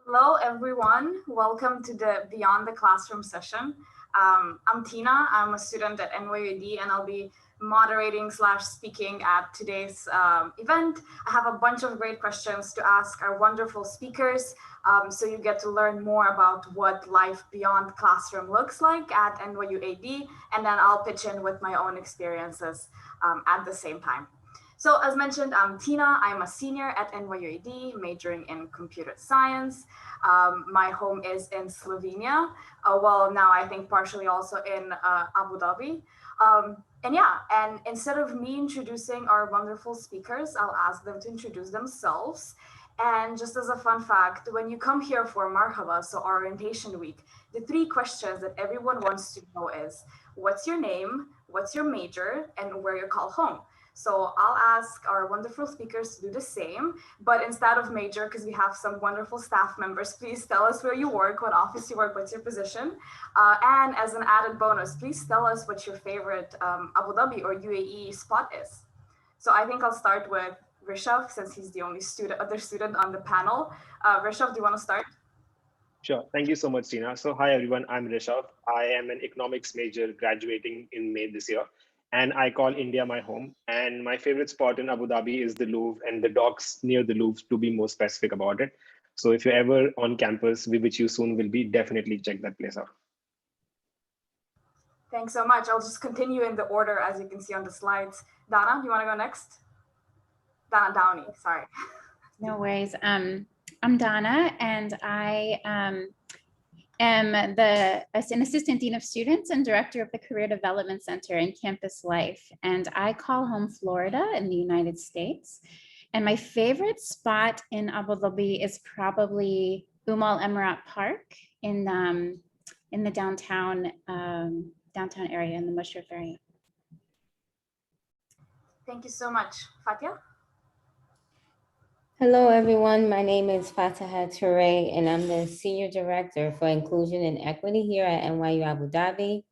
Hello, everyone. Welcome to the Beyond the Classroom session. I'm Tina. I'm a student at NYU and I'll be moderating / speaking at today's event. I have a bunch of great questions to ask our wonderful speakers, so you get to learn more about what life beyond classroom looks like at NYU, and then I'll pitch in with my own experiences at the same time. So as mentioned, I'm Tina. I'm a senior at NYU majoring in computer science. My home is in Slovenia. Well, now I think partially also in Abu Dhabi. And instead of me introducing our wonderful speakers, I'll ask them to introduce themselves. And just as a fun fact, when you come here for Marhaba, so orientation week, the three questions that everyone wants to know is, what's your name, what's your major, and where you call home? So I'll ask our wonderful speakers to do the same, but instead of major, because we have some wonderful staff members, please tell us where you work, what office you work, what's your position. And as an added bonus, please tell us what your favorite Abu Dhabi or UAE spot is. So I think I'll start with Rishabh, since he's the only other student on the panel. Rishabh, do you want to start? Sure. Thank you so much, Tina. So hi, everyone. I'm Rishabh. I am an economics major graduating in May this year, and I call India my home. And my favorite spot in Abu Dhabi is the Louvre and the docks near the Louvre, to be more specific about it. So if you're ever on campus, which you soon will be, definitely check that place out. Thanks so much. I'll just continue in the order as you can see on the slides. Dana, you want to go next? Dana Downey, sorry. No worries. I'm Donna, and I am an assistant dean of students and director of the Career Development Center in Campus Life. And I call home Florida in the United States. And my favorite spot in Abu Dhabi is probably Al Emirat Park in the downtown area, in the Mushrif area. Thank you so much. Fatia? Hello, everyone. My name is Fataha Touré, and I'm the Senior Director for Inclusion and Equity here at NYU Abu Dhabi.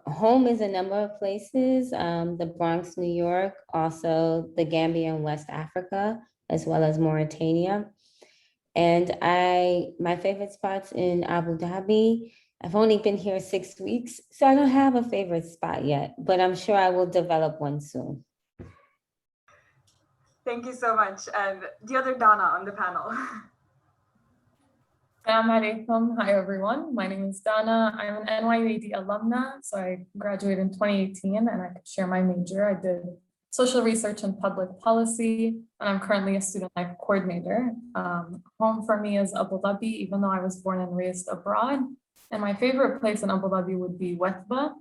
Home is a number of places, the Bronx, New York, also the Gambia and West Africa, as well as Mauritania. And my favorite spots in Abu Dhabi, I've only been here 6 weeks, so I don't have a favorite spot yet, but I'm sure I will develop one soon. Thank you so much. And the other Donna on the panel. Hi, everyone. My name is Donna. I'm an NYU alumna, so I graduated in 2018, and I could share my major. I did social research and public policy, and I'm currently a student life coordinator. Home for me is Abu Dhabi, even though I was born and raised abroad. And my favorite place in Abu Dhabi would be Wethba.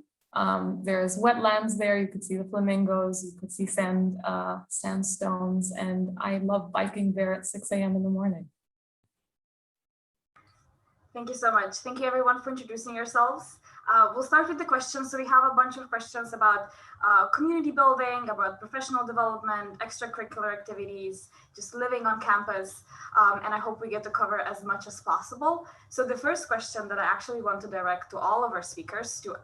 There's wetlands there. You could see the flamingos, you could see sandstones, and I love biking there at 6 a.m. in the morning. Thank you so much. Thank you everyone for introducing yourselves. We'll start with the questions. So we have a bunch of questions about community building, about professional development, extracurricular activities, just living on campus. And I hope we get to cover as much as possible. So the first question that I actually want to direct to all of our speakers to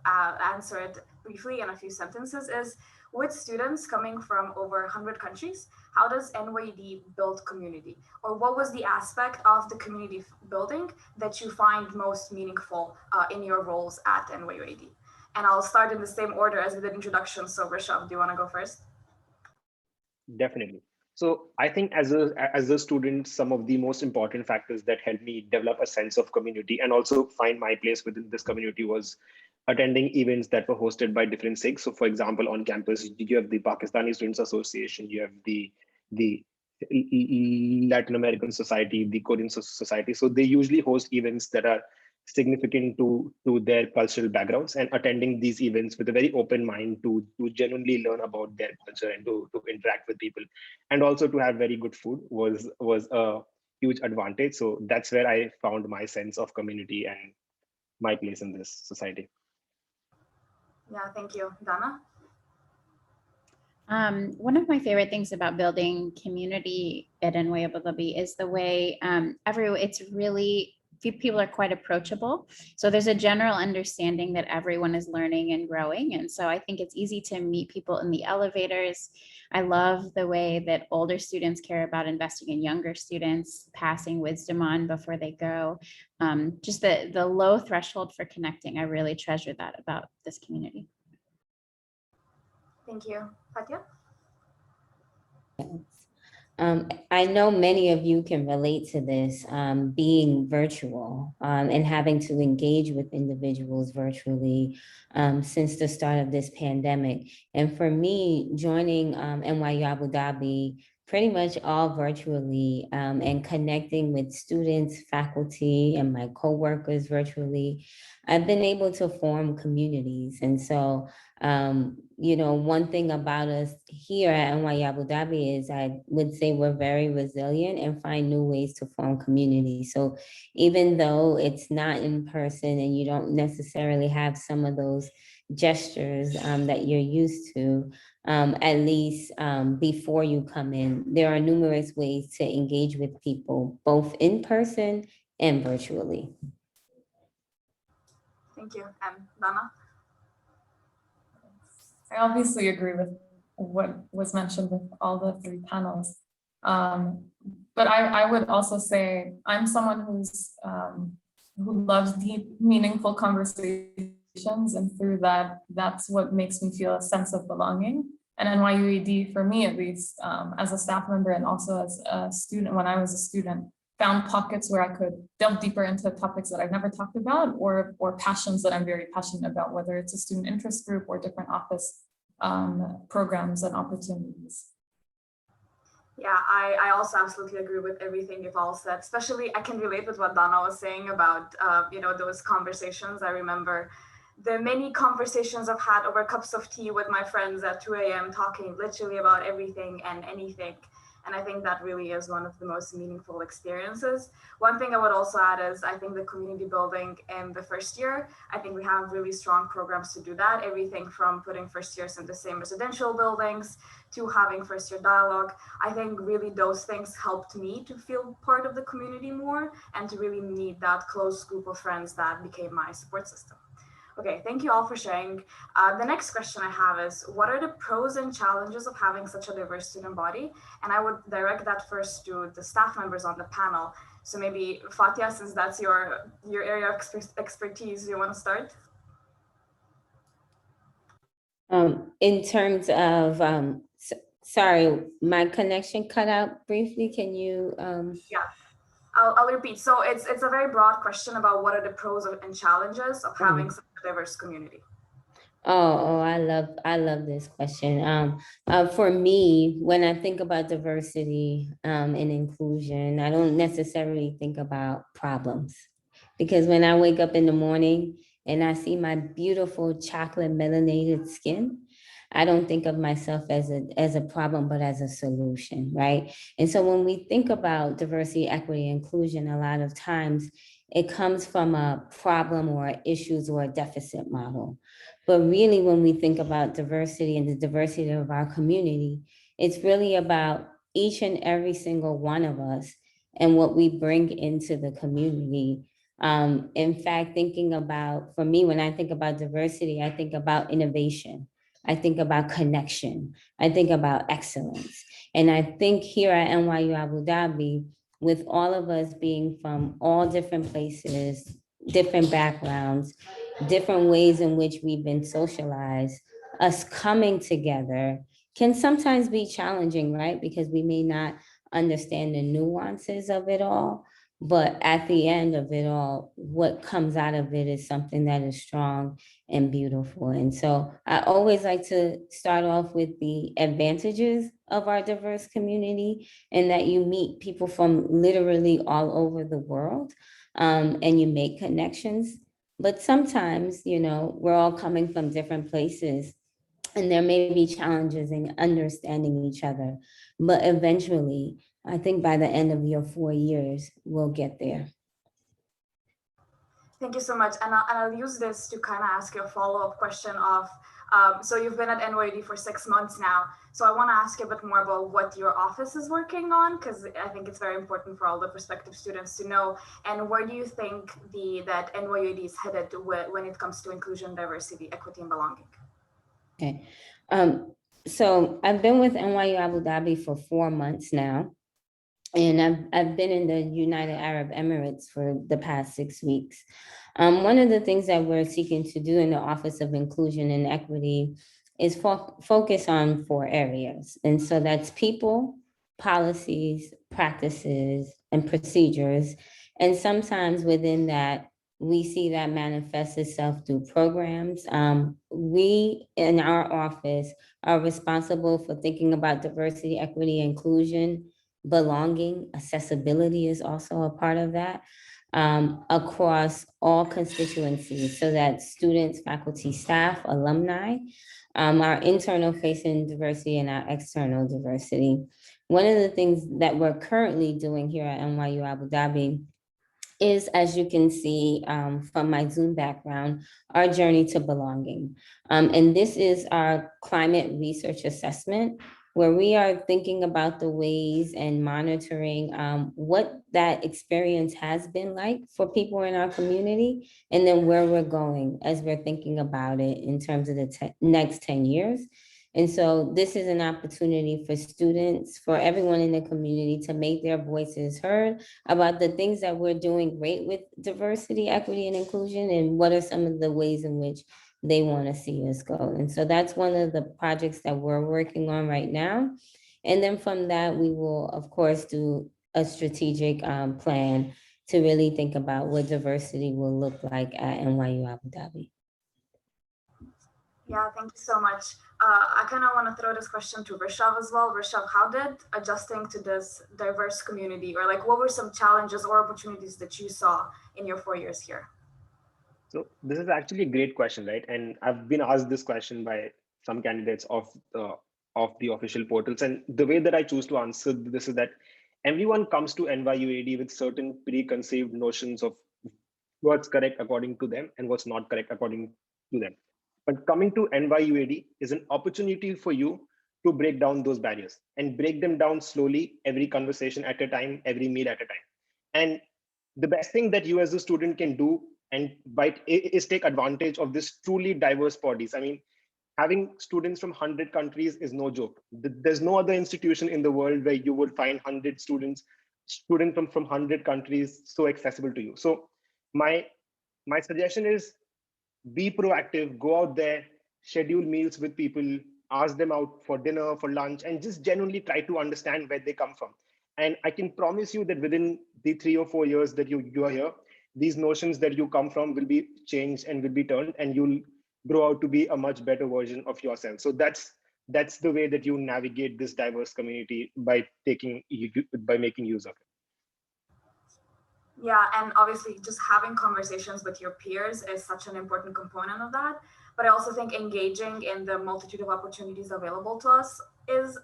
answer it briefly in a few sentences is, with students coming from over 100 countries, how does NYU build community? Or what was the aspect of the community building that you find most meaningful in your roles at NYU? And I'll start in the same order as with the introduction. So Rishabh, do you want to go first? Definitely. So I think as a student, some of the most important factors that helped me develop a sense of community and also find my place within this community was attending events that were hosted by different SIGs. So for example, on campus, you have the Pakistani Students Association, you have the Latin American Society, the Korean Society. So they usually host events that are significant to their cultural backgrounds, and attending these events with a very open mind to genuinely learn about their culture and to interact with people, and also to have very good food was a huge advantage. So that's where I found my sense of community and my place in this society. Yeah, thank you. Dana? One of my favorite things about building community at NYU Abu Dhabi is the way it's really people are quite approachable. So there's a general understanding that everyone is learning and growing. And so I think it's easy to meet people in the elevators. I love the way that older students care about investing in younger students, passing wisdom on before they go. Just the low threshold for connecting. I really treasure that about this community. Thank you. Fatia? I know many of you can relate to this, being virtual and having to engage with individuals virtually since the start of this pandemic. And for me, joining NYU Abu Dhabi pretty much all virtually and connecting with students, faculty, and my coworkers virtually, I've been able to form communities. And so you know, one thing about us here at NYU Abu Dhabi is I would say we're very resilient and find new ways to form community. So even though it's not in person and you don't necessarily have some of those gestures that you're used to, at least before you come in, there are numerous ways to engage with people, both in person and virtually. Thank you. And Dana? I obviously agree with what was mentioned with all the three panels. But I would also say I'm someone who loves deep, meaningful conversations, and through that, that's what makes me feel a sense of belonging. And NYU AD, for me at least, as a staff member and also as a student, when I was a student, found pockets where I could delve deeper into topics that I've never talked about, or passions that I'm very passionate about, whether it's a student interest group or different office programs and opportunities. Yeah, I also absolutely agree with everything you've all said. Especially, I can relate with what Dana was saying about you know, those conversations. I remember the many conversations I've had over cups of tea with my friends at 2 a.m. talking literally about everything and anything. And I think that really is one of the most meaningful experiences. One thing I would also add is I think the community building in the first year, I think we have really strong programs to do that. Everything from putting first years in the same residential buildings to having first year dialogue. I think really those things helped me to feel part of the community more and to really meet that close group of friends that became my support system. Okay, thank you all for sharing. The next question I have is, what are the pros and challenges of having such a diverse student body? And I would direct that first to the staff members on the panel. So maybe Fatia, since that's your area of expertise, you want to start? In terms of, sorry, my connection cut out briefly. Can you? Yeah. I'll repeat. So it's a very broad question about what are the pros and challenges of having such a diverse community. I love this question. For me, when I think about diversity and inclusion, I don't necessarily think about problems, because when I wake up in the morning and I see my beautiful chocolate melanated skin, I don't think of myself as a problem, but as a solution, right? And so when we think about diversity, equity, inclusion, a lot of times it comes from a problem or issues or a deficit model. But really, when we think about diversity and the diversity of our community, it's really about each and every single one of us and what we bring into the community. In fact, thinking about, for me, when I think about diversity, I think about innovation. I think about connection. I think about excellence. And I think here at NYU Abu Dhabi, with all of us being from all different places, different backgrounds, different ways in which we've been socialized, us coming together can sometimes be challenging, right? Because we may not understand the nuances of it all. But at the end of it all, what comes out of it is something that is strong and beautiful. And so I always like to start off with the advantages of our diverse community, and that you meet people from literally all over the world, and you make connections. But sometimes, you know, we're all coming from different places, and there may be challenges in understanding each other. But eventually, I think by the end of your 4 years, we'll get there. Thank you so much. And I'll use this to kind of ask you a follow-up question of, So you've been at NYU for 6 months now. So I want to ask you a bit more about what your office is working on, because I think it's very important for all the prospective students to know. And where do you think that NYU is headed when it comes to inclusion, diversity, equity, and belonging? Okay. So I've been with NYU Abu Dhabi for 4 months now. And I've been in the United Arab Emirates for the past 6 weeks. One of the things that we're seeking to do in the Office of Inclusion and Equity is focus on 4 areas. And so that's people, policies, practices, and procedures. And sometimes within that, we see that manifest itself through programs. We in our office are responsible for thinking about diversity, equity, inclusion, belonging. Accessibility is also a part of that, across all constituencies, so that students, faculty, staff, alumni, our internal facing diversity and our external diversity. One of the things that we're currently doing here at NYU Abu Dhabi is, as you can see from my Zoom background, our journey to belonging. And this is our climate research assessment, where we are thinking about the ways and monitoring what that experience has been like for people in our community, and then where we're going as we're thinking about it in terms of the next 10 years. And so this is an opportunity for students, for everyone in the community, to make their voices heard about the things that we're doing great with diversity, equity, and inclusion, and what are some of the ways in which they want to see us go. And so that's one of the projects that we're working on right now. And then from that, we will, of course, do a strategic plan to really think about what diversity will look like at NYU Abu Dhabi. Yeah, thank you so much. I kind of want to throw this question to Rishabh as well. Rishabh, how did adjusting to this diverse community, or like what were some challenges or opportunities that you saw in your 4 years here? So this is actually a great question, right? And I've been asked this question by some candidates of the official portals. And the way that I choose to answer this is that everyone comes to NYU AD with certain preconceived notions of what's correct according to them and what's not correct according to them. But coming to NYU AD is an opportunity for you to break down those barriers and break them down slowly, every conversation at a time, every meal at a time. And the best thing that you as a student can do is take advantage of this truly diverse bodies. I mean, having students from 100 countries is no joke. There's no other institution in the world where you would find 100 students from 100 countries so accessible to you. So my suggestion is, be proactive, go out there, schedule meals with people, ask them out for dinner, for lunch, and just genuinely try to understand where they come from. And I can promise you that within the 3 or 4 years that you are here, these notions that you come from will be changed and will be turned, and you'll grow out to be a much better version of yourself. So that's the way that you navigate this diverse community, by making use of it. Yeah, and obviously just having conversations with your peers is such an important component of that. But I also think engaging in the multitude of opportunities available to us is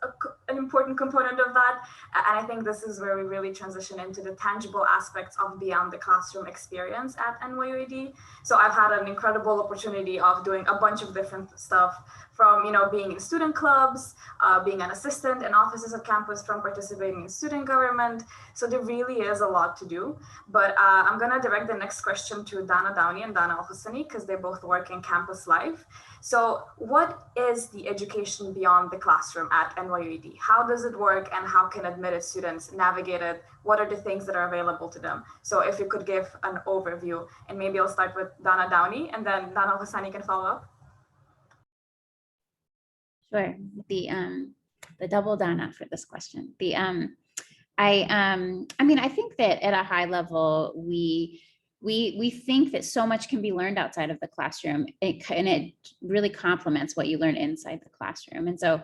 an important component of that. And I think this is where we really transition into the tangible aspects of beyond the classroom experience at NYU AD. So I've had an incredible opportunity of doing a bunch of different stuff, from being in student clubs, being an assistant in offices at campus, from participating in student government. So there really is a lot to do. But I'm going to direct the next question to Dana Downey and Dana Al-Husseini, because they both work in campus life. So what is the education beyond the classroom at NYU AD? How does it work, and how can admitted students navigate it? What are the things that are available to them? So if you could give an overview, and maybe I'll start with Dana Downey, and then Dana Al-Husseini can follow up. Sure. The double Dana for this question. I mean, I think that at a high level, we think that so much can be learned outside of the classroom, and it really complements what you learn inside the classroom. And so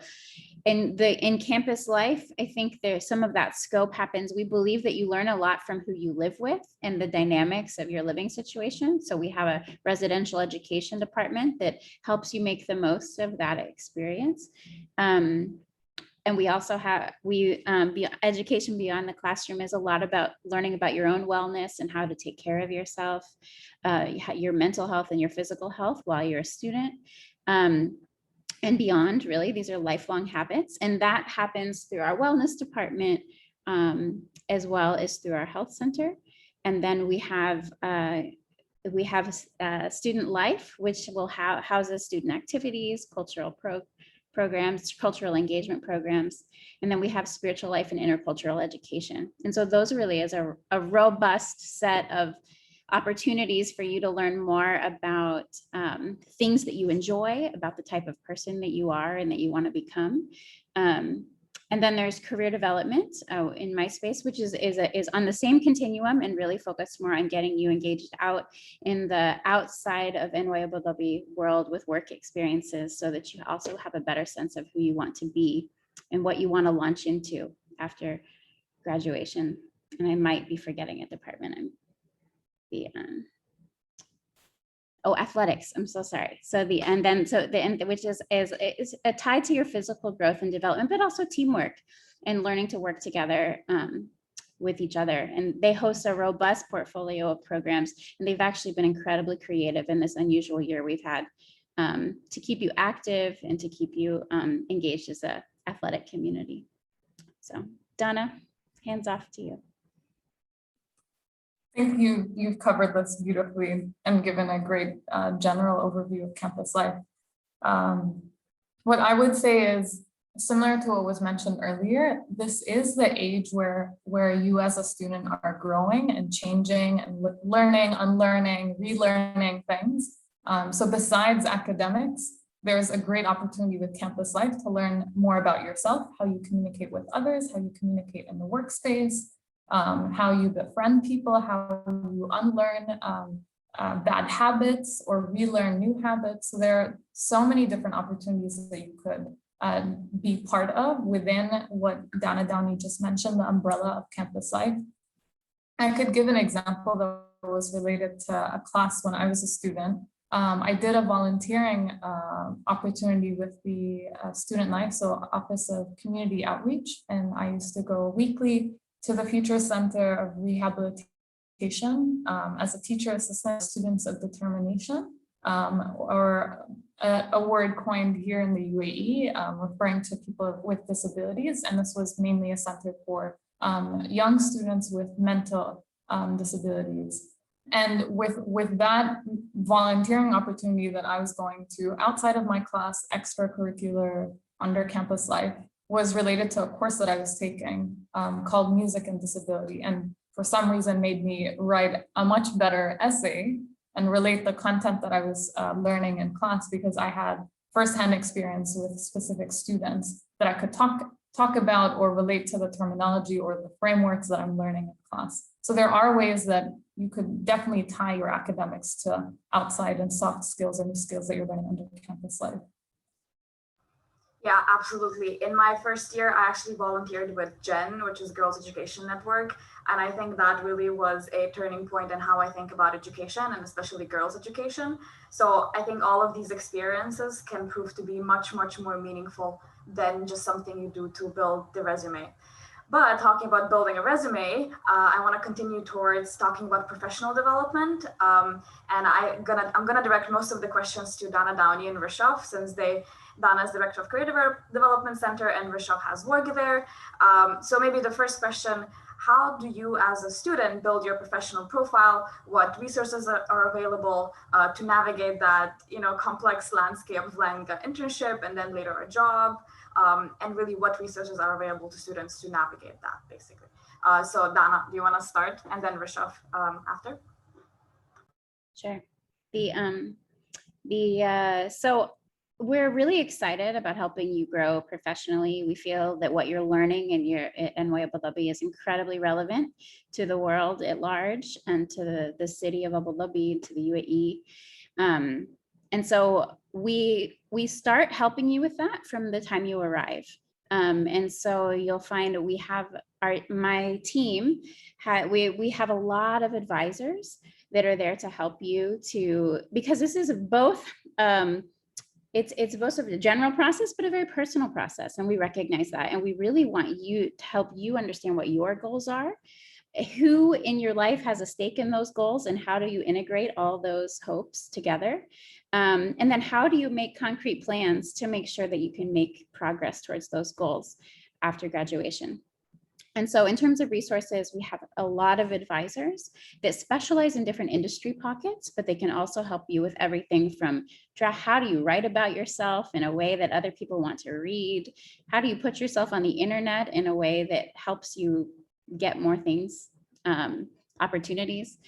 in campus life, I think there's some of that scope happens. We believe that you learn a lot from who you live with and the dynamics of your living situation. So we have a residential education department that helps you make the most of that experience. And we also have, education beyond the classroom is a lot about learning about your own wellness and how to take care of yourself, your mental health and your physical health while you're a student. and beyond, really. These are lifelong habits, and that happens through our wellness department, as well as through our health center. And then we have student life, which will houses student activities, cultural programs, cultural engagement programs. And then we have spiritual life and intercultural education. And so those really is a robust set of opportunities for you to learn more about things that you enjoy, about the type of person that you are and that you want to become. And then there's career development in my space, which is on the same continuum and really focused more on getting you engaged out in the outside of NYU Abu Dhabi world with work experiences, so that you also have a better sense of who you want to be and what you want to launch into after graduation. And I might be forgetting a department. Athletics. I'm so sorry. So the end, which is tied to your physical growth and development, but also teamwork and learning to work together with each other. And they host a robust portfolio of programs, and they've actually been incredibly creative in this unusual year we've had to keep you active and to keep you engaged as an athletic community. So Donna, hands off to you. I think you've covered this beautifully and given a great general overview of campus life. What I would say is similar to what was mentioned earlier. This is the age where you as a student are growing and changing and learning, unlearning, relearning things. So besides academics, there's a great opportunity with campus life to learn more about yourself, how you communicate with others, how you communicate in the workspace, how you befriend people, how you unlearn bad habits or relearn new habits. So there are so many different opportunities that you could be part of within what Dana Downey just mentioned, the umbrella of campus life. I could give an example that was related to a class when I was a student. I did a volunteering opportunity with the Student Life, so Office of Community Outreach, and I used to go weekly to the Future Center of Rehabilitation as a teacher assistant, Students of Determination, or a word coined here in the UAE, referring to people with disabilities. And this was mainly a center for young students with mental disabilities. And with that volunteering opportunity that I was going to outside of my class, extracurricular under campus life, was related to a course that I was taking called Music and Disability, and for some reason made me write a much better essay and relate the content that I was learning in class, because I had firsthand experience with specific students that I could talk about or relate to the terminology or the frameworks that I'm learning in class. So there are ways that you could definitely tie your academics to outside and soft skills and skills that you're learning under campus life. Yeah, absolutely. In my first year, I actually volunteered with GEN, which is Girls Education Network. And I think that really was a turning point in how I think about education, and especially girls' education. So I think all of these experiences can prove to be much, much more meaningful than just something you do to build the resume. But talking about building a resume, I want to continue towards talking about professional development. And I'm gonna direct most of the questions to Dana Downey and Rishabh, since Dana is director of Career Development Center and Rishabh has work there. So maybe the first question, how do you as a student build your professional profile? What resources are available to navigate that complex landscape of landing an internship and then later a job? And really what resources are available to students to navigate that, basically. So Dana, do you want to start, and then Rishabh after? Sure. So we're really excited about helping you grow professionally. We feel that what you're learning in your NYU Abu Dhabi is incredibly relevant to the world at large and to the city of Abu Dhabi, to the UAE. And so we start helping you with that from the time you arrive. And so you'll find we have my team, we have a lot of advisors that are there to help you because this is both, it's both of the general process, but a very personal process. And we recognize that. And we really want you to help you understand what your goals are who in your life has a stake in those goals, and how do you integrate all those hopes together? And then how do you make concrete plans to make sure that you can make progress towards those goals after graduation? And so in terms of resources, we have a lot of advisors that specialize in different industry pockets, but they can also help you with everything from how do you write about yourself in a way that other people want to read? How do you put yourself on the internet in a way that helps you get more things, opportunities?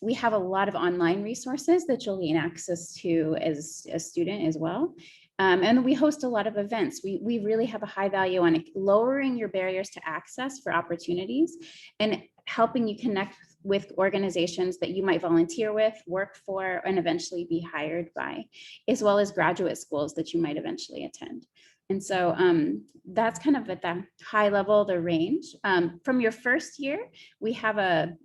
We have a lot of online resources that you'll gain access to as a student as well. And we host a lot of events. We really have a high value on lowering your barriers to access for opportunities and helping you connect with organizations that you might volunteer with, work for, and eventually be hired by, as well as graduate schools that you might eventually attend. And so that's kind of at the high level, the range. From your first year, we have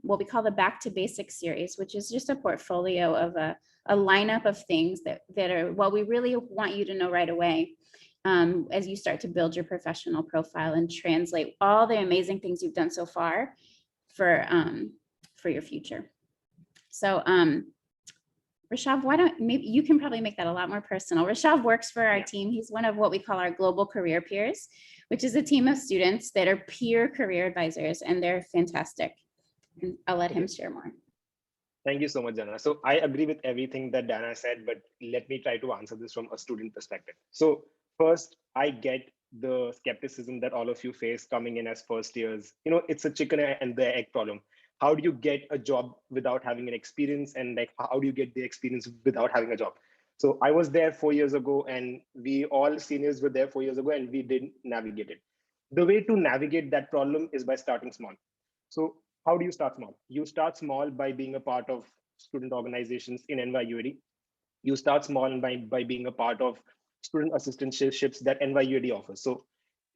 what we call the Back to Basics series, which is just a portfolio of a lineup of things that are what we really want you to know right away as you start to build your professional profile and translate all the amazing things you've done so far for your future. So Rishav, maybe you can probably make that a lot more personal. Rishav works for our team. He's one of what we call our global career peers, which is a team of students that are peer career advisors, and they're fantastic. And I'll let him share more. Thank you so much, Dana. So I agree with everything that Dana said, but let me try to answer this from a student perspective. So first, I get the skepticism that all of you face coming in as first years. You know, it's a chicken and the egg problem. How do you get a job without having an experience? And like, how do you get the experience without having a job? So I was there 4 years ago, and we all seniors were there 4 years ago, and we didn't navigate it. The way to navigate that problem is by starting small. So how do you start small? You start small by being a part of student organizations in NYU. You start small by being a part of student assistantships that NYU offers.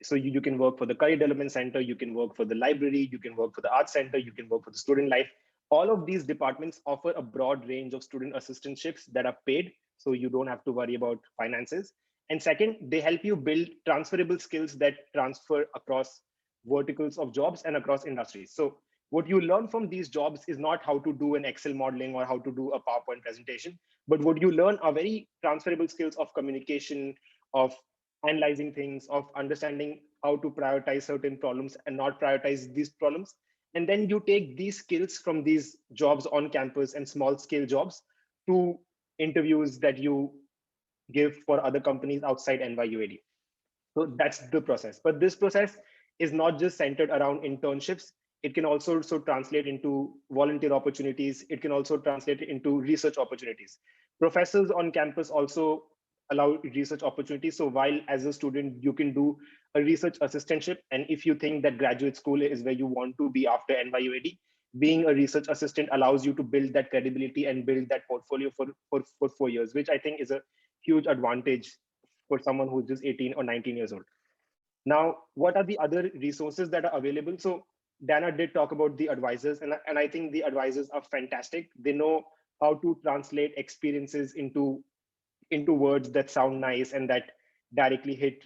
So you can work for the Career Development Center, you can work for the library, you can work for the Arts Center, you can work for the Student Life. All of these departments offer a broad range of student assistantships that are paid, so you don't have to worry about finances. And second, they help you build transferable skills that transfer across verticals of jobs and across industries. So what you learn from these jobs is not how to do an Excel modeling or how to do a PowerPoint presentation, but what you learn are very transferable skills of communication, of analyzing things, of understanding how to prioritize certain problems and not prioritize these problems. And then you take these skills from these jobs on campus and small scale jobs to interviews that you give for other companies outside NYU. So that's the process. But this process is not just centered around internships. It can also translate into volunteer opportunities. It can also translate into research opportunities. Professors on campus also allow research opportunities. So while as a student, you can do a research assistantship. And if you think that graduate school is where you want to be after NYU, being a research assistant allows you to build that credibility and build that portfolio for 4 years, which I think is a huge advantage for someone who's just 18 or 19 years old. Now, what are the other resources that are available? So Dana did talk about the advisors, and I think the advisors are fantastic. They know how to translate experiences into words that sound nice and that directly hit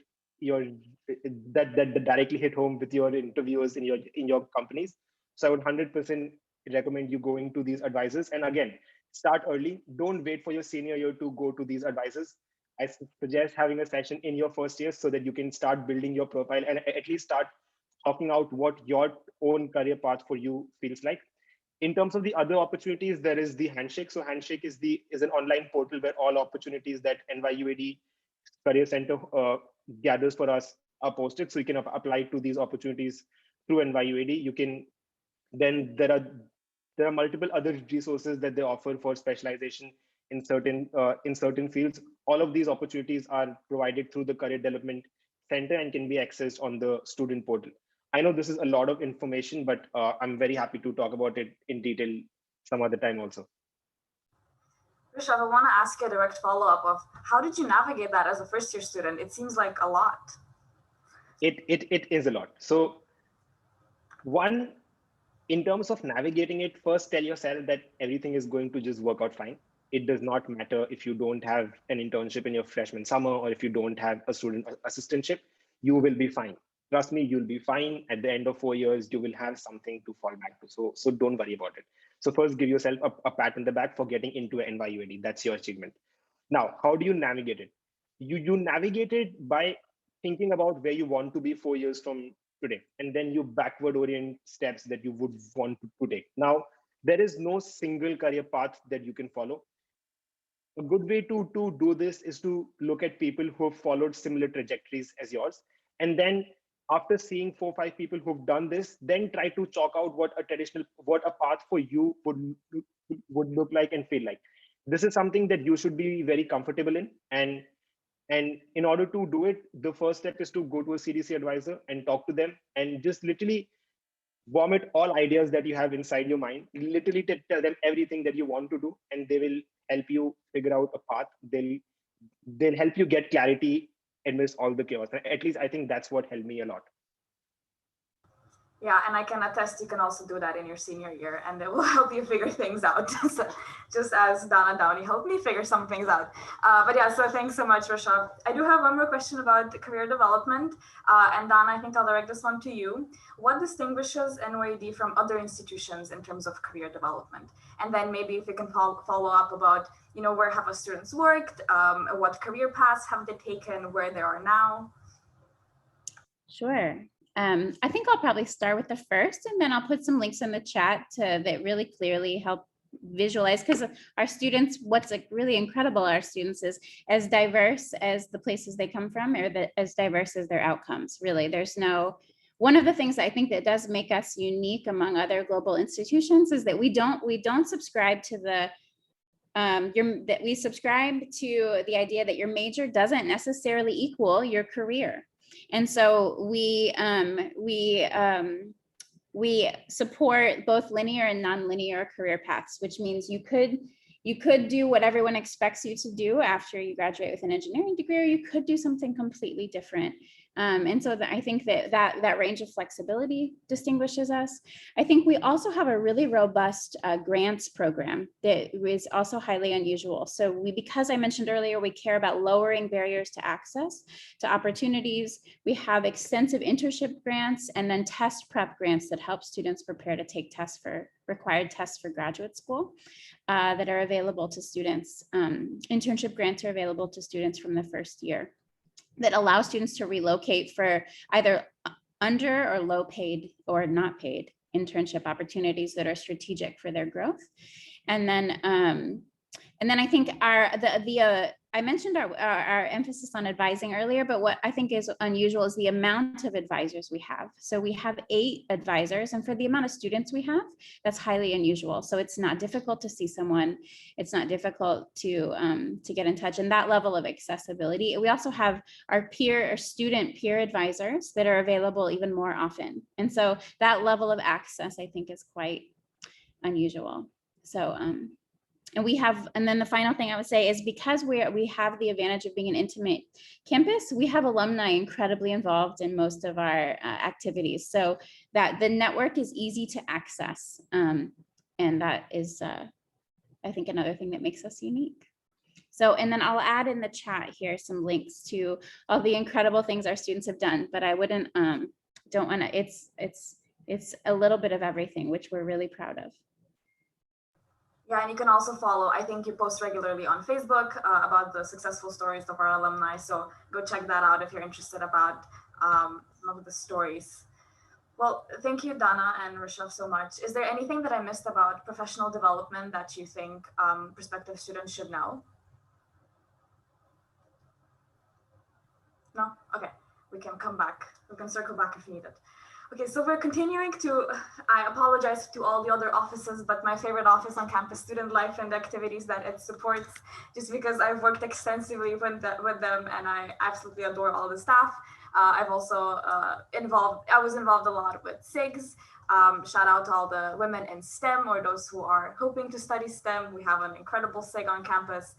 directly hit home with your interviewers in your companies. So I would 100% recommend you going to these advisors. And again, start early. Don't wait for your senior year to go to these advisors. I suggest having a session in your first year so that you can start building your profile and at least start talking out what your own career path for you feels like. In terms of the other opportunities, there is the Handshake. So Handshake is an online portal where all opportunities that NYU Career Center gathers for us are posted. So you can apply to these opportunities through NYU. You can then there are multiple other resources that they offer for specialization in certain fields. All of these opportunities are provided through the Career Development Center and can be accessed on the student portal. I know this is a lot of information, but I'm very happy to talk about it in detail some other time also. Rishav, I want to ask a direct follow-up of how did you navigate that as a first-year student? It seems like a lot. It is a lot. So one, in terms of navigating it, first tell yourself that everything is going to just work out fine. It does not matter if you don't have an internship in your freshman summer or if you don't have a student assistantship, you will be fine. trust me, you'll be fine. At the end of 4 years, you will have something to fall back to. So don't worry about it. So first, give yourself a pat on the back for getting into an NYU AD. That's your achievement. Now, how do you navigate it? You navigate it by thinking about where you want to be 4 years from today, and then you backward orient steps that you would want to take. Now, there is no single career path that you can follow. A good way to do this is to look at people who have followed similar trajectories as yours. And then after seeing 4 or 5 people who've done this, then try to chalk out what a path for you would look like and feel like. This is something that you should be very comfortable in. And in order to do it, the first step is to go to a CDC advisor and talk to them and just literally vomit all ideas that you have inside your mind, literally tell them everything that you want to do, and they will help you figure out a path. They'll help you get clarity amidst all the chaos. At least I think that's what helped me a lot. Yeah, and I can attest you can also do that in your senior year, and it will help you figure things out. So, just as Dana Downey helped me figure some things out. But yeah, so thanks so much, Rishabh. I do have one more question about career development. And Dana, I think I'll direct this one to you. What distinguishes NYUD from other institutions in terms of career development? And then maybe if you can follow up about, where have our students worked? What career paths have they taken, where they are now? Sure. I think I'll probably start with the first, and then I'll put some links in the chat that really clearly help visualize, because our students, what's really incredible, our students is as diverse as the places they come from, or as diverse as their outcomes. Really, one of the things I think that does make us unique among other global institutions is that we don't subscribe to that we subscribe to the idea that your major doesn't necessarily equal your career. And so we support both linear and nonlinear career paths, which means you could do what everyone expects you to do after you graduate with an engineering degree, or you could do something completely different. And so I think that range of flexibility distinguishes us. I think we also have a really robust grants program that is also highly unusual. So because I mentioned earlier, we care about lowering barriers to access to opportunities. We have extensive internship grants and then test prep grants that help students prepare to take required tests for graduate school that are available to students. Internship grants are available to students from the first year, that allow students to relocate for either under or low paid or not paid internship opportunities that are strategic for their growth. And then I think I mentioned our emphasis on advising earlier, but what I think is unusual is the amount of advisors we have. So we have 8 advisors, and for the amount of students we have, that's highly unusual. So it's not difficult to see someone. It's not difficult to get in touch, and that level of accessibility. We also have our student peer advisors that are available even more often. And so that level of access, I think, is quite unusual. So, and then the final thing I would say is, because we have the advantage of being an intimate campus, we have alumni incredibly involved in most of our activities, so that the network is easy to access. And that is, I think, another thing that makes us unique. So, and then I'll add in the chat here some links to all the incredible things our students have done, but I don't want to, it's a little bit of everything, which we're really proud of. Yeah, and you can also follow, I think you post regularly on Facebook about the successful stories of our alumni. So go check that out if you're interested about some of the stories. Well, thank you, Dana and Rishabh, so much. Is there anything that I missed about professional development that you think prospective students should know? No? Okay, we can come back. We can circle back if needed. Okay, so we're continuing I apologize to all the other offices, but my favorite office on campus, student life and the activities that it supports, just because I've worked extensively with them and I absolutely adore all the staff. I've also I was involved a lot with SIGs. Shout out to all the women in STEM, or those who are hoping to study STEM. We have an incredible SIG on campus.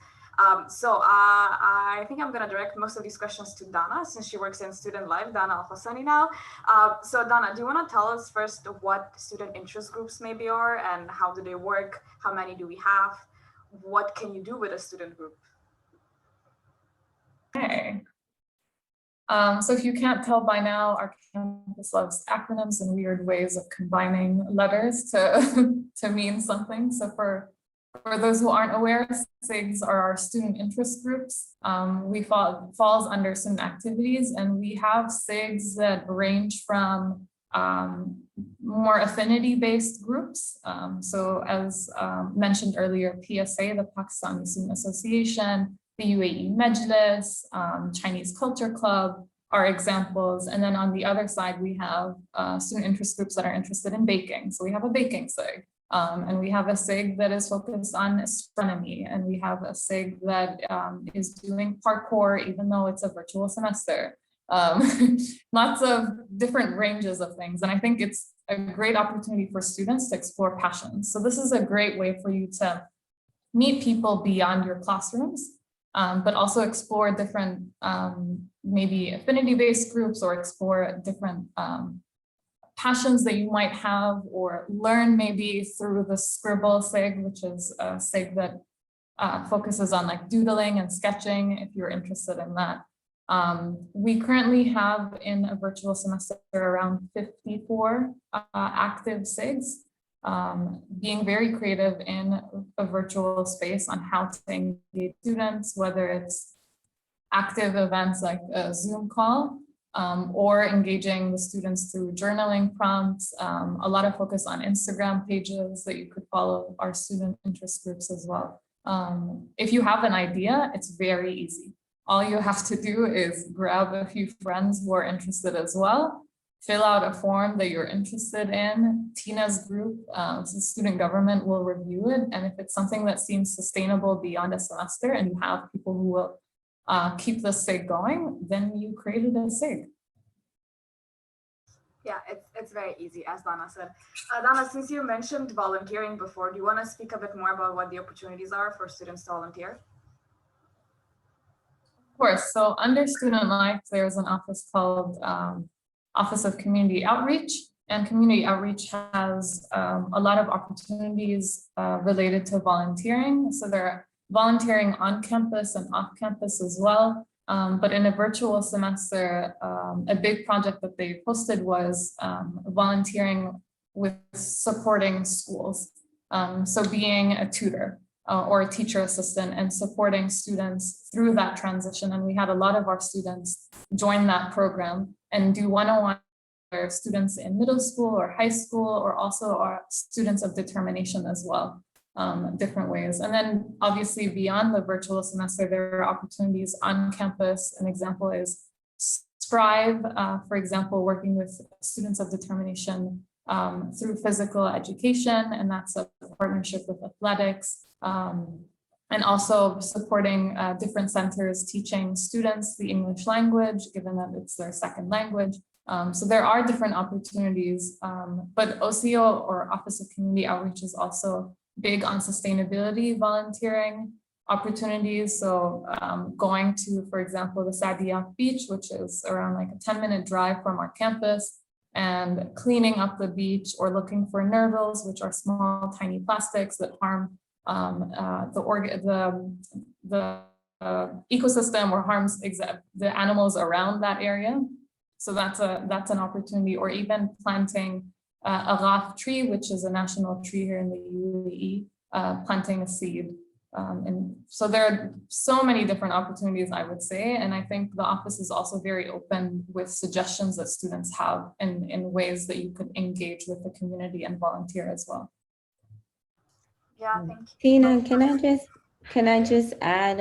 So I think I'm going to direct most of these questions to Dana, since she works in student life, Dana Al-Hassani now. So Dana, do you want to tell us first what student interest groups maybe are, and how do they work? How many do we have? What can you do with a student group? Okay. So if you can't tell by now, our campus loves acronyms and weird ways of combining letters to, to mean something. So for those who aren't aware, SIGs are our student interest groups. We falls under student activities, and we have SIGs that range from more affinity-based groups. So as mentioned earlier, PSA, the Pakistani Student Association, the UAE Majlis, Chinese Culture Club are examples. And then on the other side, we have student interest groups that are interested in baking. So we have a baking SIG. And we have a SIG that is focused on astronomy, and we have a SIG that is doing parkour, even though it's a virtual semester. Lots of different ranges of things. And I think it's a great opportunity for students to explore passions. So this is a great way for you to meet people beyond your classrooms, but also explore different maybe affinity-based groups, or explore different passions that you might have, or learn maybe through the Scribble SIG, which is a SIG that focuses on like doodling and sketching, if you're interested in that. We currently have in a virtual semester around 54 active SIGs, being very creative in a virtual space on how to engage students, whether it's active events like a Zoom call, or engaging the students through journaling prompts, a lot of focus on Instagram pages that you could follow our student interest groups as well. If you have an idea, it's very easy. All you have to do is grab a few friends who are interested as well, fill out a form that you're interested in. Tina's group, the student government, will review it. And if it's something that seems sustainable beyond a semester, and you have people who will keep the SIG going, then you created a SIG. Yeah, it's very easy, as Dana said. Dana, since you mentioned volunteering before, do you want to speak a bit more about what the opportunities are for students to volunteer? Of course. So under Student Life, there's an office called Office of Community Outreach, and Community Outreach has a lot of opportunities related to volunteering. So there are volunteering on campus and off campus as well. But in a virtual semester, a big project that they posted was volunteering with supporting schools. So being a tutor or a teacher assistant and supporting students through that transition. And we had a lot of our students join that program and do one-on-one with students in middle school or high school, or also our students of determination as well. Different ways. And then obviously beyond the virtual semester, there are opportunities on campus. An example is Scribe, for example, working with students of determination through physical education, and that's a partnership with athletics, and also supporting different centers teaching students the English language, given that it's their second language. So there are different opportunities, but OCO, or Office of Community Outreach, is also big on sustainability volunteering opportunities. So going to, for example, the Saadiyat Beach, which is around like a 10-minute drive from our campus, and cleaning up the beach, or looking for nurdles, which are small, tiny plastics that harm the ecosystem, or harms the animals around that area. So that's an opportunity. Or even planting a raf tree, which is a national tree here in the UAE, planting a seed. And so there are so many different opportunities, I would say. And I think the office is also very open with suggestions that students have in ways that you could engage with the community and volunteer as well. Yeah, thank you. Tina, can I just add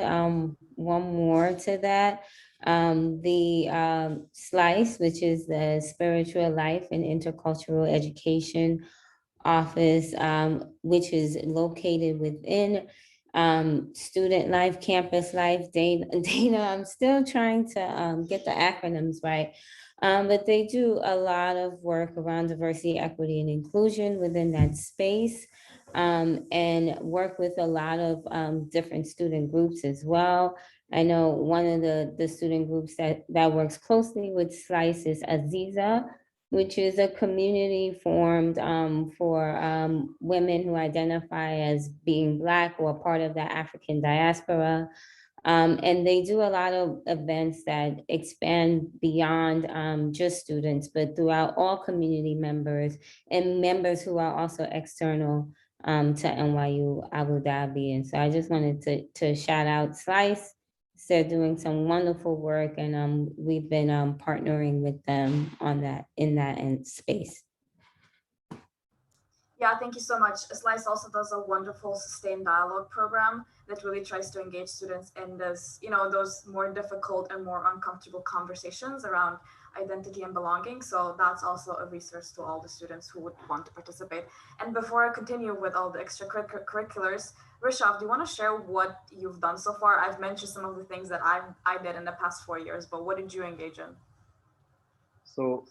one more to that? The SLICE, which is the Spiritual Life and Intercultural Education Office, which is located within Student Life, Campus Life. Dana, I'm still trying to get the acronyms right, but they do a lot of work around diversity, equity, and inclusion within that space, and work with a lot of different student groups as well. I know one of the student groups that works closely with SLICE is Aziza, which is a community formed for women who identify as being Black or part of the African diaspora. And they do a lot of events that expand beyond just students, but throughout all community members and members who are also external to NYU Abu Dhabi. And so I just wanted to shout out Slice. They're doing some wonderful work, and we've been partnering with them on that in space. Yeah, thank you so much. Slice also does a wonderful sustained dialogue program that really tries to engage students in this, those more difficult and more uncomfortable conversations around identity and belonging. So that's also a resource to all the students who would want to participate. And before I continue with all the extracurriculars, Rishabh, do you want to share what you've done so far? I've mentioned some of the things that I did in the past 4 years, but what did you engage in? So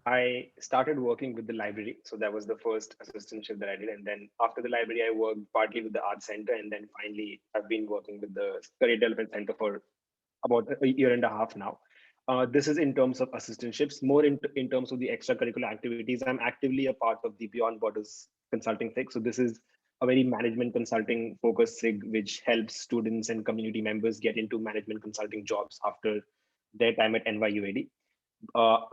I started working with the library. So that was the first assistantship that I did. And then after the library, I worked partly with the Arts Center. And then finally, I've been working with the Career Development Center for about a year and a half now. This is in terms of assistantships. More in terms of the extracurricular activities, I'm actively a part of the Beyond Borders consulting SIG. So this is a very management consulting focused SIG, which helps students and community members get into management consulting jobs after their time at NYU AD.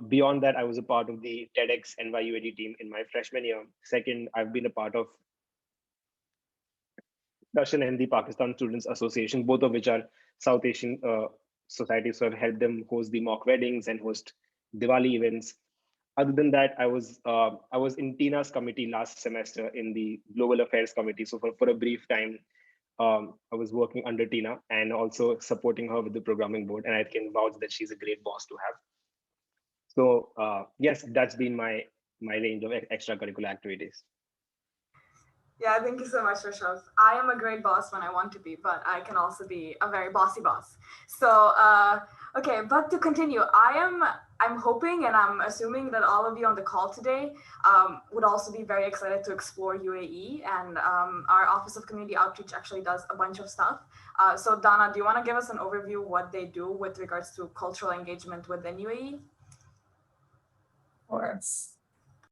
Beyond that, I was a part of the TEDx NYU AD team in my freshman year. Second, I've been a part of Russian and the Pakistan Students Association, both of which are South Asian societies. So I've helped them host the mock weddings and host Diwali events. Other than that, I was in Tina's committee last semester in the Global Affairs Committee. So for a brief time, I was working under Tina and also supporting her with the programming board. And I can vouch that she's a great boss to have. So yes, that's been my range of extracurricular activities. Yeah, thank you so much, Rishabh. I am a great boss when I want to be, but I can also be a very bossy boss. So, okay, but to continue, I'm hoping and I'm assuming that all of you on the call today would also be very excited to explore UAE, and our Office of Community Outreach actually does a bunch of stuff. So Donna, do you want to give us an overview of what they do with regards to cultural engagement within UAE? Of course.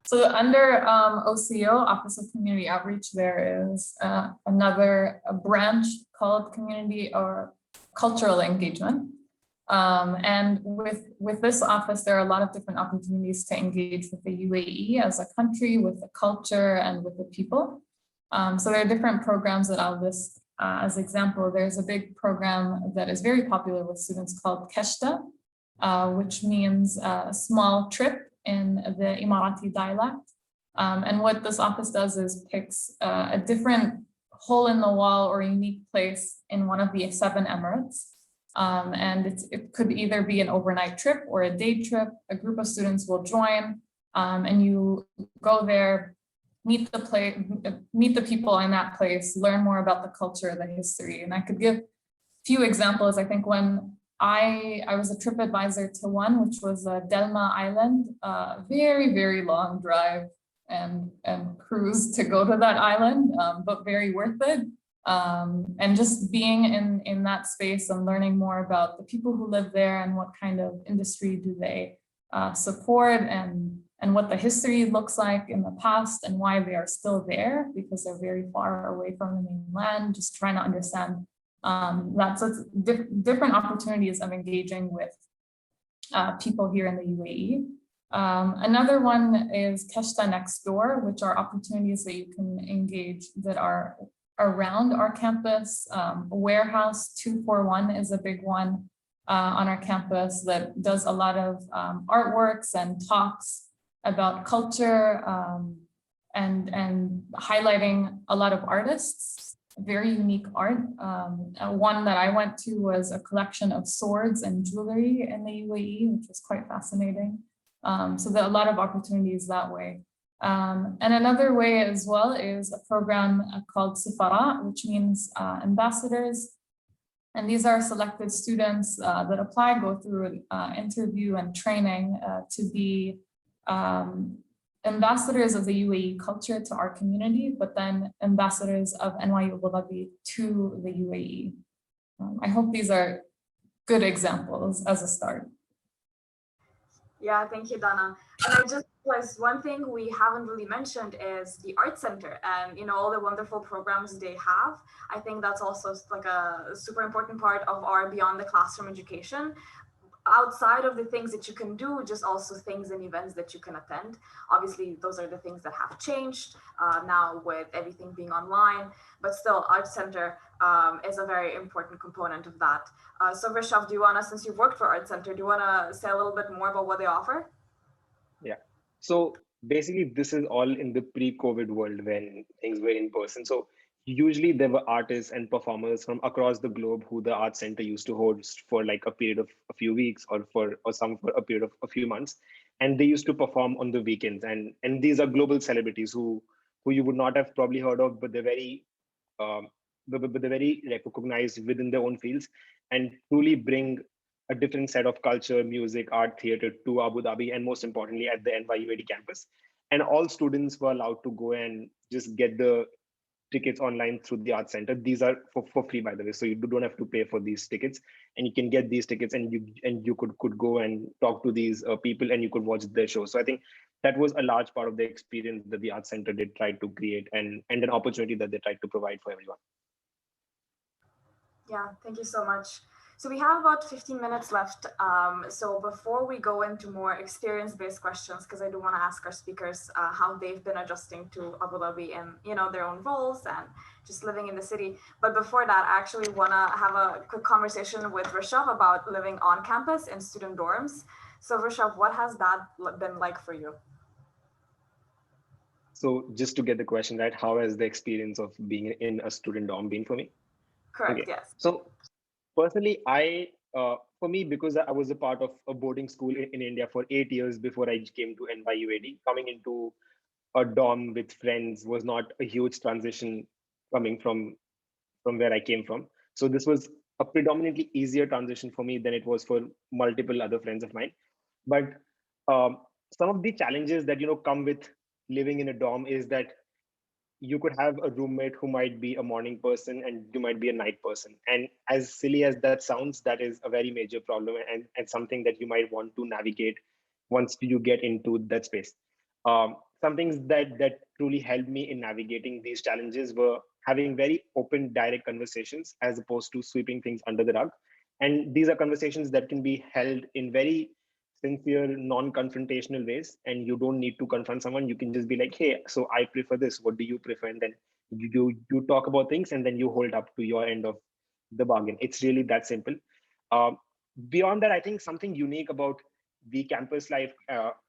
So under OCO, Office of Community Outreach, there is another branch called Community or Cultural Engagement. And with this office, there are a lot of different opportunities to engage with the UAE as a country, with the culture and with the people. So there are different programs that I'll list as example. There's a big program that is very popular with students called Keshta, which means a small trip in the Emirati dialect. And what this office does is picks a different hole in the wall or unique place in one of the 7 Emirates. And it could either be an overnight trip or a day trip. A group of students will join and you go there, meet the people in that place, learn more about the culture, the history. And I could give a few examples. I think when I was a trip advisor to one, which was Delma Island, very, very long drive and cruise to go to that island, but very worth it. And just being in that space and learning more about the people who live there and what kind of industry do they support and what the history looks like in the past and why they are still there, because they're very far away from the mainland, just trying to understand lots of different opportunities of engaging with people here in the UAE. Another one is Keshta Next Door, which are opportunities that you can engage that are around our campus. Warehouse 241 is a big one on our campus that does a lot of artworks and talks about culture and highlighting a lot of artists. Very unique art. One that I went to was a collection of swords and jewelry in the UAE, which was quite fascinating. So there are a lot of opportunities that way. And another way as well is a program called Sifara, which means ambassadors. And these are selected students that apply, go through an interview and training to be ambassadors of the UAE culture to our community, but then ambassadors of NYU Abu Dhabi to the UAE. I hope these are good examples as a start. Yeah, thank you, Dana. And I just Plus, one thing we haven't really mentioned is the art center and all the wonderful programs they have. I think that's also like a super important part of our beyond the classroom education. Outside of the things that you can do, just also things and events that you can attend. Obviously, those are the things that have changed now with everything being online, but still art center is a very important component of that. So Rishabh, since you've worked for art center, do you want to say a little bit more about what they offer? Yeah. So basically, this is all in the pre-COVID world when things were in person. So usually there were artists and performers from across the globe who the art center used to host for like a period of a few weeks or some for a period of a few months. And they used to perform on the weekends. And these are global celebrities who you would not have probably heard of, but um, but they're very recognized within their own fields and truly bring a different set of culture, music, art, theater to Abu Dhabi, and most importantly at the NYU AD campus. And all students were allowed to go and just get the tickets online through the art center. These are for free, by the way, so you don't have to pay for these tickets, and you can get these tickets, and you could go and talk to these people, and you could watch their show. So I think that was a large part of the experience that the art center did try to create, and an opportunity that they tried to provide for everyone. Yeah, thank you so much. So we have about 15 minutes left. So before we go into more experience-based questions, because I do want to ask our speakers how they've been adjusting to Abu Dhabi and their own roles and just living in the city. But before that, I actually want to have a quick conversation with Rishabh about living on campus in student dorms. So Rishabh, what has that been like for you? So just to get the question right, how has the experience of being in a student dorm been for me? Correct, Okay. yes. So personally, for me, because I was a part of a boarding school in India for 8 years before I came to NYU AD, coming into a dorm with friends was not a huge transition coming from where I came from. So this was a predominantly easier transition for me than it was for multiple other friends of mine. But some of the challenges that come with living in a dorm is that you could have a roommate who might be a morning person and you might be a night person. And as silly as that sounds, that is a very major problem and something that you might want to navigate once you get into that space. Some things that truly helped me in navigating these challenges were having very open, direct conversations as opposed to sweeping things under the rug. And these are conversations that can be held in very sincere, non-confrontational ways, and you don't need to confront someone. You can just be like, hey, so I prefer this, what do you prefer? And then you talk about things, and then you hold up to your end of the bargain. It's really that simple. Beyond that, I think something unique about the campus life,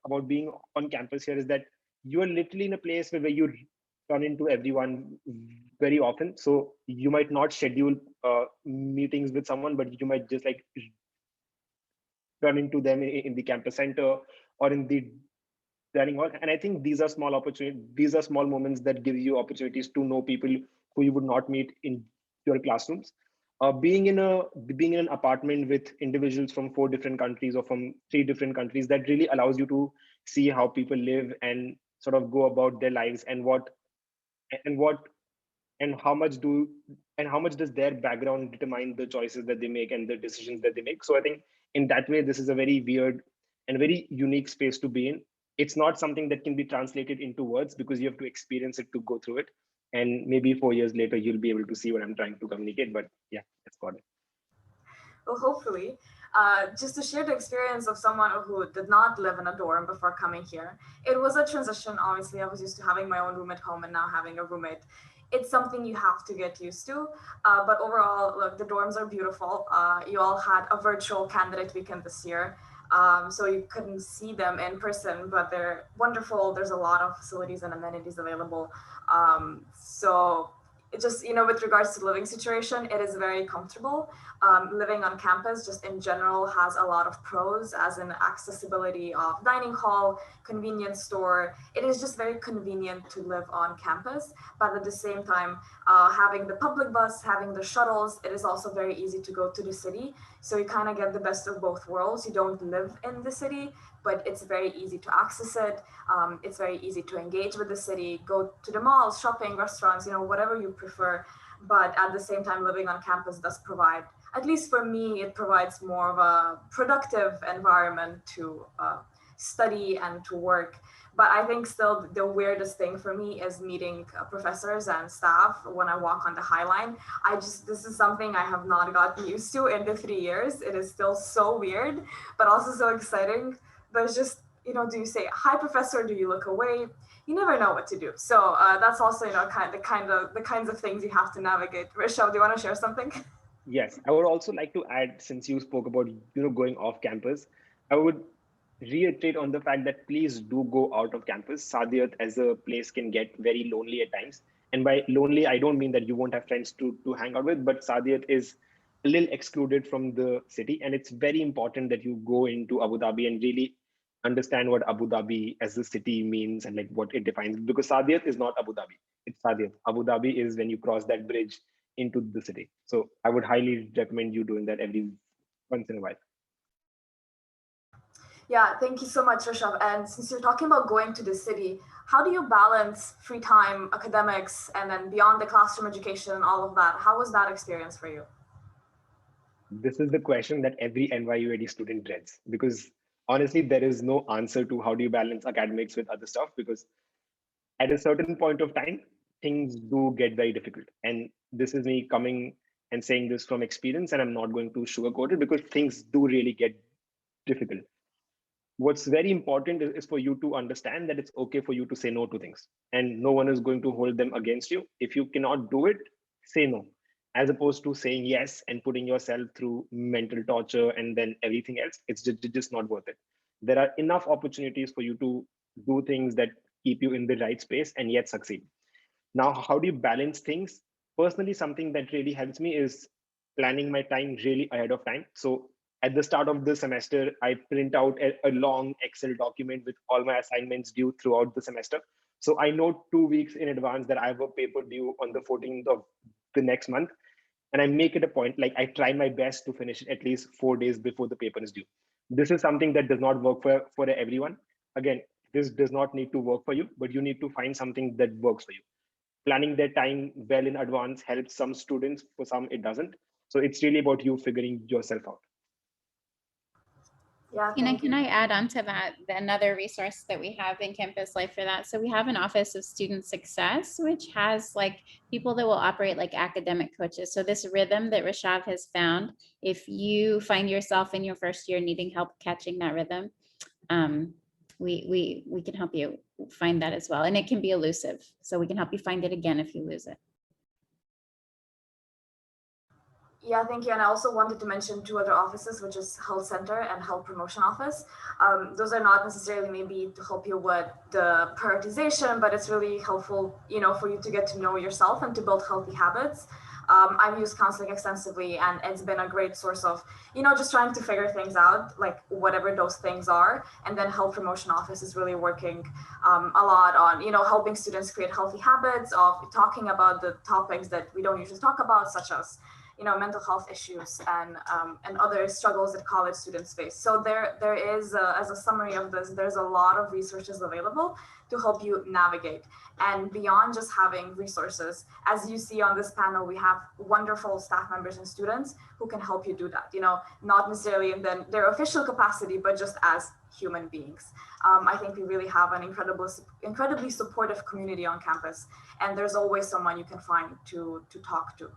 about being on campus here, is that you are literally in a place where you run into everyone very often. So you might not schedule meetings with someone, but you might just like run into them in the campus center or in the dining hall. And I think these are small opportunities, these are small moments that give you opportunities to know people who you would not meet in your classrooms. Being in an apartment with individuals from 4 different countries or from 3 different countries, that really allows you to see how people live and sort of go about their lives, and how much does their background determine the choices that they make and the decisions that they make. So I think in that way, this is a very weird and very unique space to be in. It's not something that can be translated into words because you have to experience it to go through it. And maybe 4 years later, you'll be able to see what I'm trying to communicate. But yeah, that's about it. Well, hopefully, just to share the experience of someone who did not live in a dorm before coming here, it was a transition. Obviously, I was used to having my own room at home and now having a roommate. It's something you have to get used to. But overall, look, the dorms are beautiful. You all had a virtual candidate weekend this year. So you couldn't see them in person, but they're wonderful. There's a lot of facilities and amenities available. So it just, with regards to the living situation, it is very comfortable. Living on campus just in general has a lot of pros, as in accessibility of dining hall, convenience store. It is just very convenient to live on campus, but at the same time, having the public bus, having the shuttles, it is also very easy to go to the city. So you kind of get the best of both worlds. You don't live in the city, but it's very easy to access it. It's very easy to engage with the city, go to the malls, shopping, restaurants, whatever you prefer. But at the same time, living on campus does provide, at least for me, it provides more of a productive environment to study and to work. But I think still the weirdest thing for me is meeting professors and staff when I walk on the High Line. This is something I have not gotten used to in the 3 years. It is still so weird, but also so exciting. But it's just, do you say, hi, professor, do you look away? You never know what to do. So that's also, the kinds of things you have to navigate. Rishabh, do you want to share something? Yes, I would also like to add, since you spoke about, going off campus, I would reiterate on the fact that please do go out of campus. Saadiyat as a place can get very lonely at times. And by lonely, I don't mean that you won't have friends to hang out with, but Saadiyat is a little excluded from the city. And it's very important that you go into Abu Dhabi and really understand what Abu Dhabi as a city means and like what it defines. Because Saadiyat is not Abu Dhabi, it's Saadiyat. Abu Dhabi is when you cross that bridge into the city. So I would highly recommend you doing that every once in a while. Yeah, thank you so much, Rishabh. And since you're talking about going to the city, how do you balance free time, academics, and then beyond the classroom education and all of that? How was that experience for you? This is the question that every NYU AD student dreads, because honestly, there is no answer to how do you balance academics with other stuff, because at a certain point of time, things do get very difficult. And this is me coming and saying this from experience, and I'm not going to sugarcoat it because things do really get difficult. What's very important is for you to understand that it's okay for you to say no to things, and no one is going to hold them against you. If you cannot do it, say no, as opposed to saying yes and putting yourself through mental torture and then everything else. It's just not worth it. There are enough opportunities for you to do things that keep you in the right space and yet succeed. Now, how do you balance things? Personally, something that really helps me is planning my time really ahead of time. So at the start of the semester, I print out a long Excel document with all my assignments due throughout the semester. So I know 2 weeks in advance that I have a paper due on the 14th of the next month. And I make it a point, like I try my best to finish it at least 4 days before the paper is due. This is something that does not work for everyone. Again, this does not need to work for you, but you need to find something that works for you. Planning their time well in advance helps some students, for some it doesn't. So it's really about you figuring yourself out. Yeah, Can I add on to that, another resource that we have in Campus Life for that? So we have an Office of Student Success, which has like people that will operate like academic coaches. So this rhythm that Rishabh has found, if you find yourself in your first year needing help catching that rhythm, we can help you find that as well. And it can be elusive. So we can help you find it again if you lose it. Yeah, thank you. And I also wanted to mention 2 other offices, which is Health Center and Health Promotion Office. Those are not necessarily maybe to help you with the prioritization, but it's really helpful, for you to get to know yourself and to build healthy habits. I've used counseling extensively, and it's been a great source of, just trying to figure things out, like whatever those things are. And then Health Promotion Office is really working a lot on, helping students create healthy habits of talking about the topics that we don't usually talk about, such as mental health issues and other struggles that college students face. So there is, as a summary of this, there's a lot of resources available to help you navigate. And beyond just having resources, as you see on this panel, we have wonderful staff members and students who can help you do that, not necessarily in their official capacity, but just as human beings. I think we really have an incredibly supportive community on campus, and there's always someone you can find to talk to.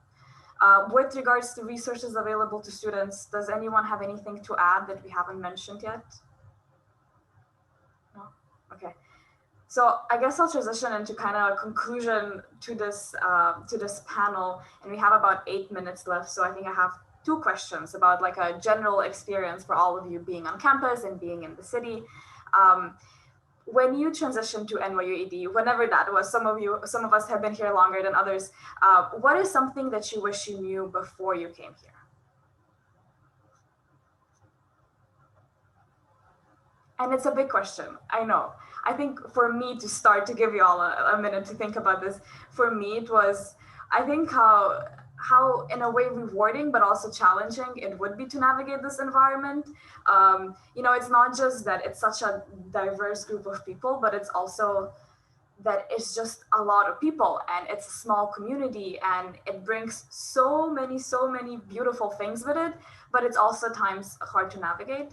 With regards to resources available to students, does anyone have anything to add that we haven't mentioned yet? No? Okay. So I guess I'll transition into kind of a conclusion to this panel, and we have about 8 minutes left. So I think I have 2 questions about like a general experience for all of you being on campus and being in the city. When you transitioned to NYU AD, whenever that was, some of us have been here longer than others. What is something that you wish you knew before you came here? And it's a big question, I know. I think for me to start, to give you all a minute to think about this, for me it was, I think how in a way rewarding but also challenging it would be to navigate this environment. It's not just that it's such a diverse group of people, but it's also that it's just a lot of people and it's a small community and it brings so many beautiful things with it, but it's also at times hard to navigate.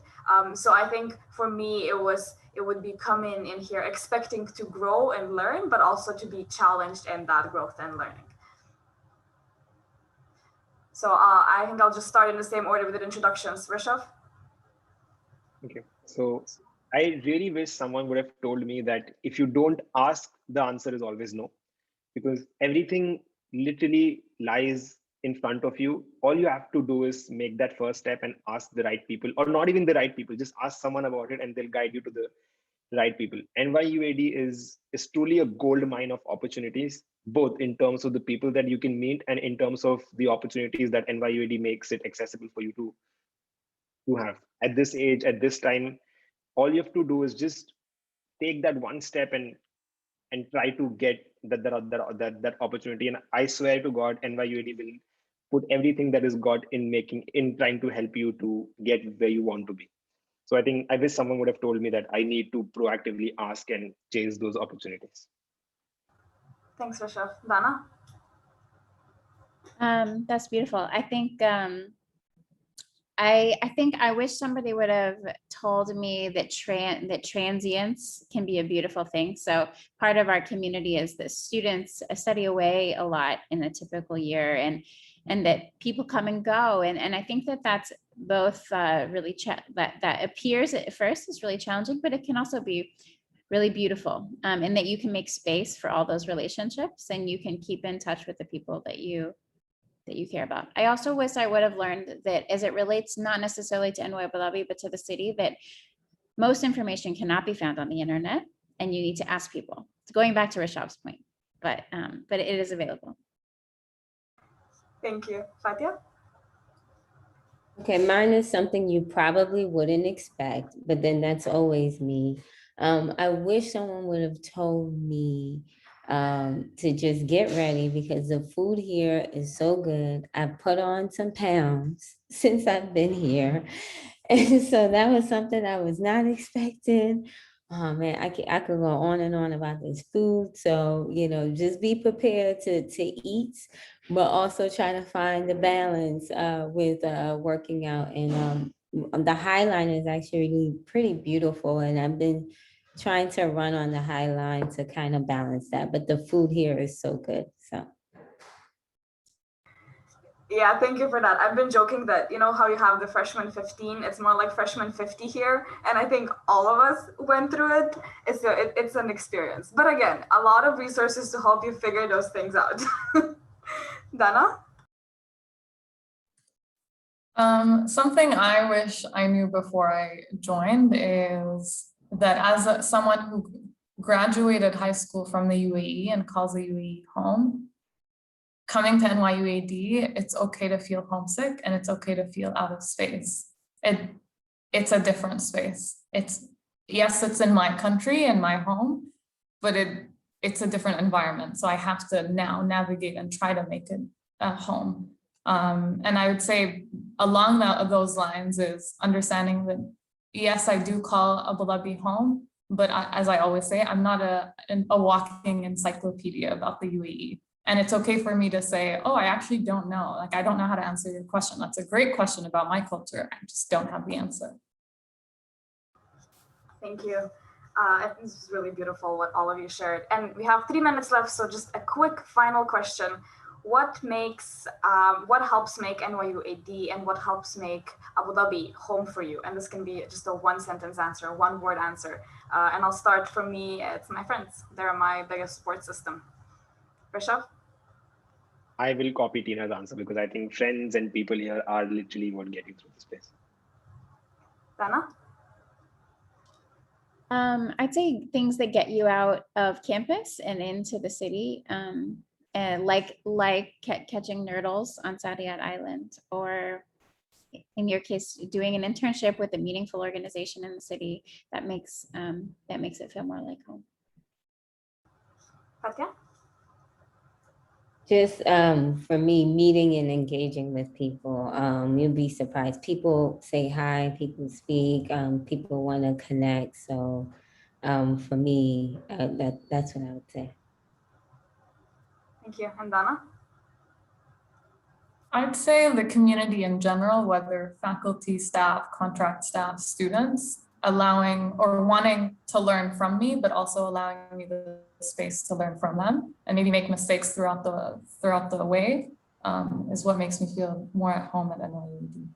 So I think for me, it would be coming in here expecting to grow and learn, but also to be challenged in that growth and learning. So I think I'll just start in the same order with the introductions. Rishabh? Okay, so I really wish someone would have told me that if you don't ask, the answer is always no, because everything literally lies in front of you. All you have to do is make that first step and ask the right people, or not even the right people, just ask someone about it and they'll guide you to the right people. NYUAD is truly a gold mine of opportunities, both in terms of the people that you can meet and in terms of the opportunities that NYUAD makes it accessible for you to have. At this age, at this time, all you have to do is just take that one step and try to get that opportunity. And I swear to God, NYUAD will put everything that is got in trying to help you to get where you want to be. So I think I wish someone would have told me that I need to proactively ask and chase those opportunities. Thanks, Rishabh. Dana? That's beautiful. I think I wish somebody would have told me that transience can be a beautiful thing. So part of our community is that students study away a lot in a typical year, and that people come and go. And I think that that's both really that appears at first is really challenging, but it can also be really beautiful, and that you can make space for all those relationships and you can keep in touch with the people that you care about. I also wish I would have learned that as it relates not necessarily to NYU Abu Dhabi, but to the city, that most information cannot be found on the internet and you need to ask people. It's going back to Rishabh's point, but it is available. Thank you. Fatia? Okay, mine is something you probably wouldn't expect, but then that's always me. I wish someone would have told me to just get ready because the food here is so good. I've put on some pounds since I've been here. And so that was something I was not expecting. Oh man, I could go on and on about this food. So, just be prepared to eat, but also try to find the balance with working out. And the High Line is actually pretty beautiful. And I've been trying to run on the High Line to kind of balance that. But the food here is so good. So. Yeah, thank you for that. I've been joking that, how you have the freshman 15, it's more like freshman 50 here. And I think all of us went through it. It's an experience. But again, a lot of resources to help you figure those things out. Dana? Something I wish I knew before I joined is that as someone who graduated high school from the UAE and calls the UAE home, coming to NYUAD, it's okay to feel homesick and it's okay to feel out of space. It's a different space. Yes, it's in my country and my home, but it's a different environment. So I have to now navigate and try to make it a home. And I would say along those lines is understanding that, yes, I do call Abu Dhabi home, but as I always say, I'm not a walking encyclopedia about the UAE. And it's okay for me to say, oh, I actually don't know. Like, I don't know how to answer your question. That's a great question about my culture. I just don't have the answer. Thank you. I think this is really beautiful what all of you shared. And we have 3 minutes left. So just a quick final question. What helps make NYUAD and what helps make Abu Dhabi home for you? And this can be just a 1-sentence answer, 1-word answer. And I'll start from me. It's my friends. They're my biggest support system. Rishabh? I will copy Tina's answer because I think friends and people here are literally what get you through this space. Dana? I'd say things that get you out of campus and into the city, and like catching nurdles on Saadiyat Island, or in your case, doing an internship with a meaningful organization in the city that makes it feel more like home. Fatia? Just for me, meeting and engaging with people. You'll be surprised. People say hi, people speak, people want to connect. So For me, that's what I would say. Thank you. And Dana? I'd say the community in general, whether faculty, staff, contract staff, students, allowing or wanting to learn from me, but also allowing me the space to learn from them and maybe make mistakes throughout the way is what makes me feel more at home at NYU.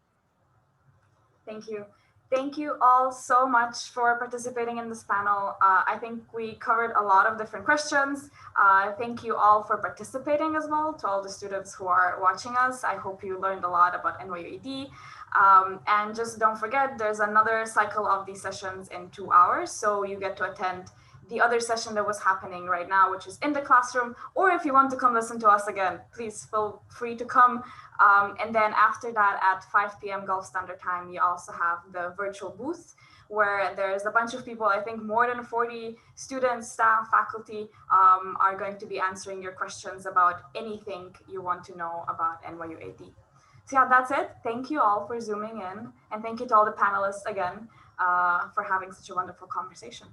Thank you. Thank you all so much for participating in this panel. I think we covered a lot of different questions. Thank you all for participating as well, to all the students who are watching us. I hope you learned a lot about NYU AD. And just don't forget, there's another cycle of these sessions in 2 hours. So you get to attend the other session that was happening right now, which is in the classroom, or if you want to come listen to us again, please feel free to come. And then after that, at 5 p.m. Gulf Standard Time, you also have the virtual booth where there's a bunch of people, I think more than 40 students, staff, faculty are going to be answering your questions about anything you want to know about NYU AD. So yeah, that's it. Thank you all for zooming in. And thank you to all the panelists again for having such a wonderful conversation.